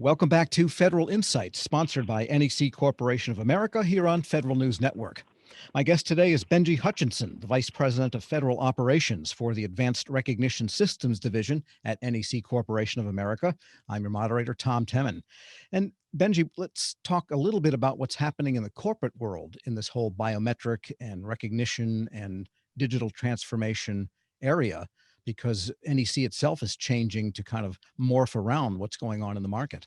Welcome back to Federal Insights, sponsored by NEC Corporation of America here on Federal News Network. My guest today is Benji Hutchinson, the Vice President of Federal Operations for the Advanced Recognition Systems Division at NEC Corporation of America. I'm your moderator, Tom Temin. And Benji, let's talk a little bit about what's happening in the corporate world in this whole biometric and recognition and digital transformation area, because NEC itself is changing to kind of morph around what's going on in the market.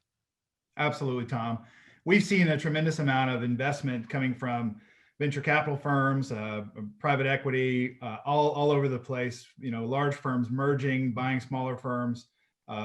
Absolutely, Tom. We've seen a tremendous amount of investment coming from venture capital firms, private equity, all over the place. Large firms merging, buying smaller firms.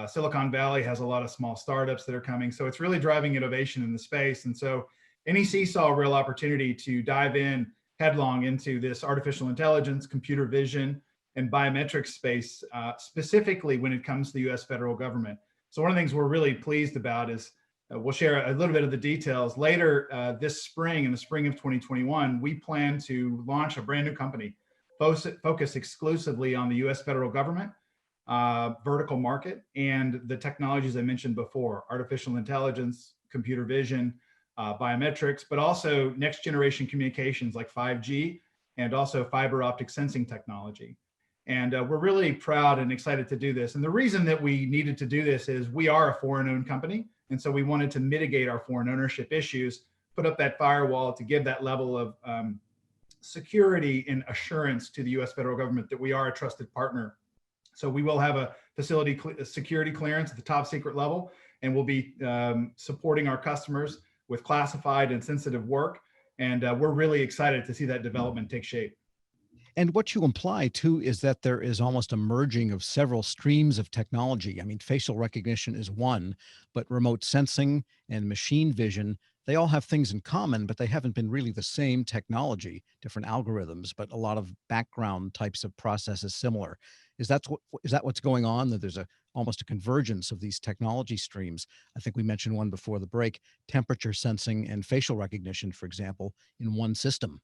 Silicon Valley has a lot of small startups that are coming. So it's really driving innovation in the space. And so NEC saw a real opportunity to dive in headlong into this artificial intelligence, computer vision, and biometrics space, specifically when it comes to the US federal government. So one of the things we're really pleased about is we'll share a little bit of the details later this spring. In the spring of 2021, we plan to launch a brand new company focused exclusively on the US federal government, vertical market, and the technologies I mentioned before: artificial intelligence, computer vision, biometrics, but also next generation communications like 5G and also fiber optic sensing technology. And we're really proud and excited to do this. And the reason that we needed to do this is we are a foreign-owned company. And so we wanted to mitigate our foreign ownership issues, put up that firewall to give that level of security and assurance to the US federal government that we are a trusted partner. So we will have a facility security clearance at the top secret level, and we'll be supporting our customers with classified and sensitive work. And we're really excited to see that development take shape. And what you imply too is that there is almost a merging of several streams of technology. I mean, facial recognition is one, but remote sensing and machine vision, they all have things in common, but they haven't been really the same technology, different algorithms, but a lot of background types of processes similar. Is that what's going on? That there's almost a convergence of these technology streams? I think we mentioned one before the break: temperature sensing and facial recognition, for example, in one system.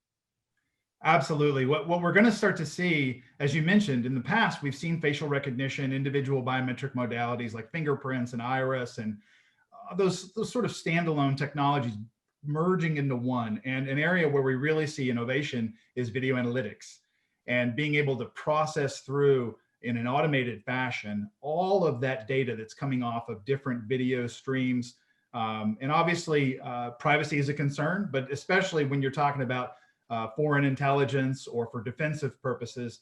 Absolutely. What we're going to start to see, as you mentioned, in the past, we've seen facial recognition, individual biometric modalities like fingerprints and iris, and those sort of standalone technologies merging into one. And an area where we really see innovation is video analytics, and being able to process through in an automated fashion all of that data that's coming off of different video streams. And obviously, privacy is a concern, but especially when you're talking about foreign intelligence or for defensive purposes,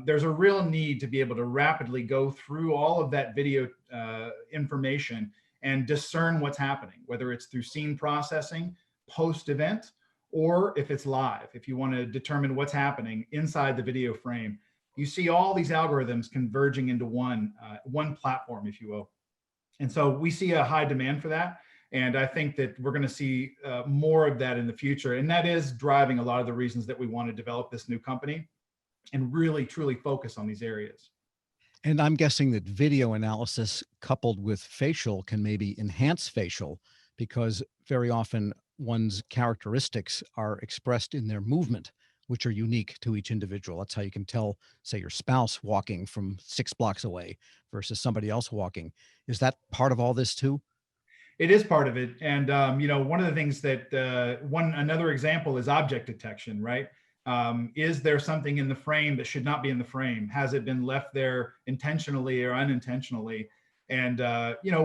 there's a real need to be able to rapidly go through all of that video information and discern what's happening, whether it's through scene processing, post-event, or if it's live. If you want to determine what's happening inside the video frame, you see all these algorithms converging into one platform, if you will. And so we see a high demand for that. And I think that we're going to see more of that in the future. And that is driving a lot of the reasons that we want to develop this new company and really, truly focus on these areas. And I'm guessing that video analysis coupled with facial can maybe enhance facial, because very often one's characteristics are expressed in their movement, which are unique to each individual. That's how you can tell, say, your spouse walking from 6 blocks away versus somebody else walking. Is that part of all this too? It is part of it. And, one of the things that another example is object detection, right? Is there something in the frame that should not be in the frame? Has it been left there intentionally or unintentionally? And,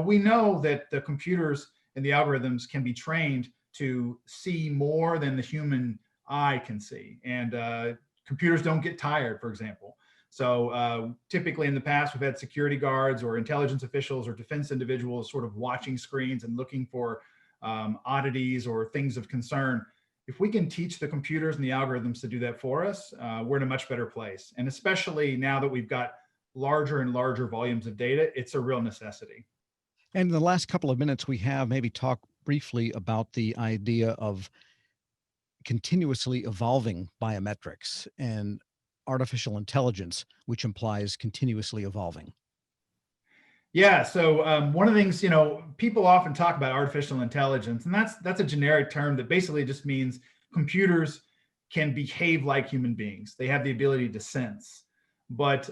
we know that the computers and the algorithms can be trained to see more than the human eye can see. And computers don't get tired, for example. So typically in the past, we've had security guards or intelligence officials or defense individuals sort of watching screens and looking for oddities or things of concern. If we can teach the computers and the algorithms to do that for us, we're in a much better place. And especially now that we've got larger and larger volumes of data, it's a real necessity. And in the last couple of minutes we have, maybe talk briefly about the idea of continuously evolving biometrics and artificial intelligence, which implies continuously evolving. Yeah. So one of the things, people often talk about artificial intelligence, and that's a generic term that basically just means computers can behave like human beings. They have the ability to sense. But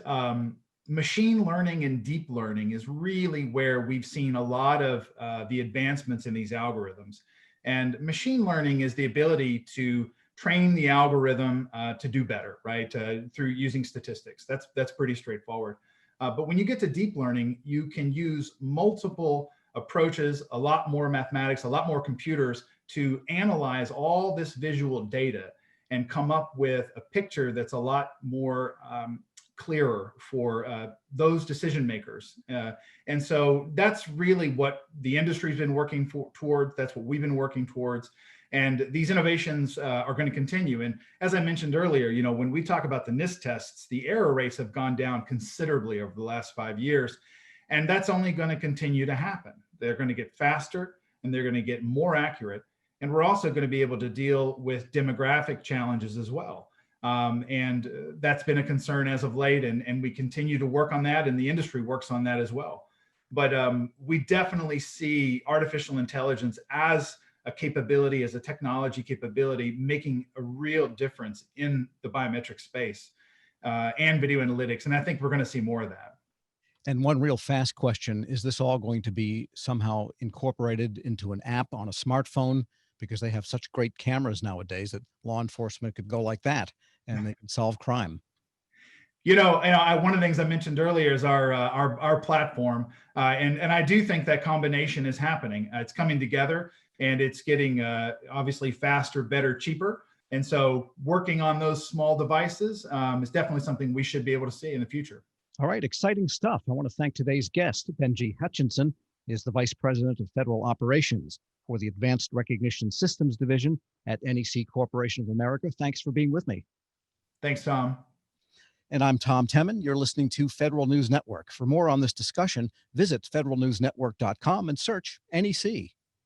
machine learning and deep learning is really where we've seen a lot of the advancements in these algorithms. And machine learning is the ability to train the algorithm to do better, right? Through using statistics. That's pretty straightforward. But when you get to deep learning, you can use multiple approaches, a lot more mathematics, a lot more computers to analyze all this visual data and come up with a picture that's a lot more clearer for those decision makers. And so that's really what the industry's been working towards. That's what we've been working towards. And these innovations are going to continue. And as I mentioned earlier, you know, when we talk about the NIST tests, the error rates have gone down considerably over the last 5 years. And that's only going to continue to happen. They're going to get faster and they're going to get more accurate. And we're also going to be able to deal with demographic challenges as well. And that's been a concern as of late. And we continue to work on that, and the industry works on that as well. But we definitely see artificial intelligence as a capability, as a technology capability, making a real difference in the biometric space and video analytics. And I think we're going to see more of that. And one real fast question, is this all going to be somehow incorporated into an app on a smartphone? Because they have such great cameras nowadays that law enforcement could go like that and they can solve crime. You know, one of the things I mentioned earlier is our platform, and I do think that combination is happening. It's coming together, and it's getting obviously faster, better, cheaper. And so, working on those small devices is definitely something we should be able to see in the future. All right, exciting stuff. I want to thank today's guest. Benji Hutchinson is the Vice President of Federal Operations for the Advanced Recognition Systems Division at NEC Corporation of America. Thanks for being with me. Thanks, Tom. And I'm Tom Temin. You're listening to Federal News Network. For more on this discussion, visit federalnewsnetwork.com and search NEC.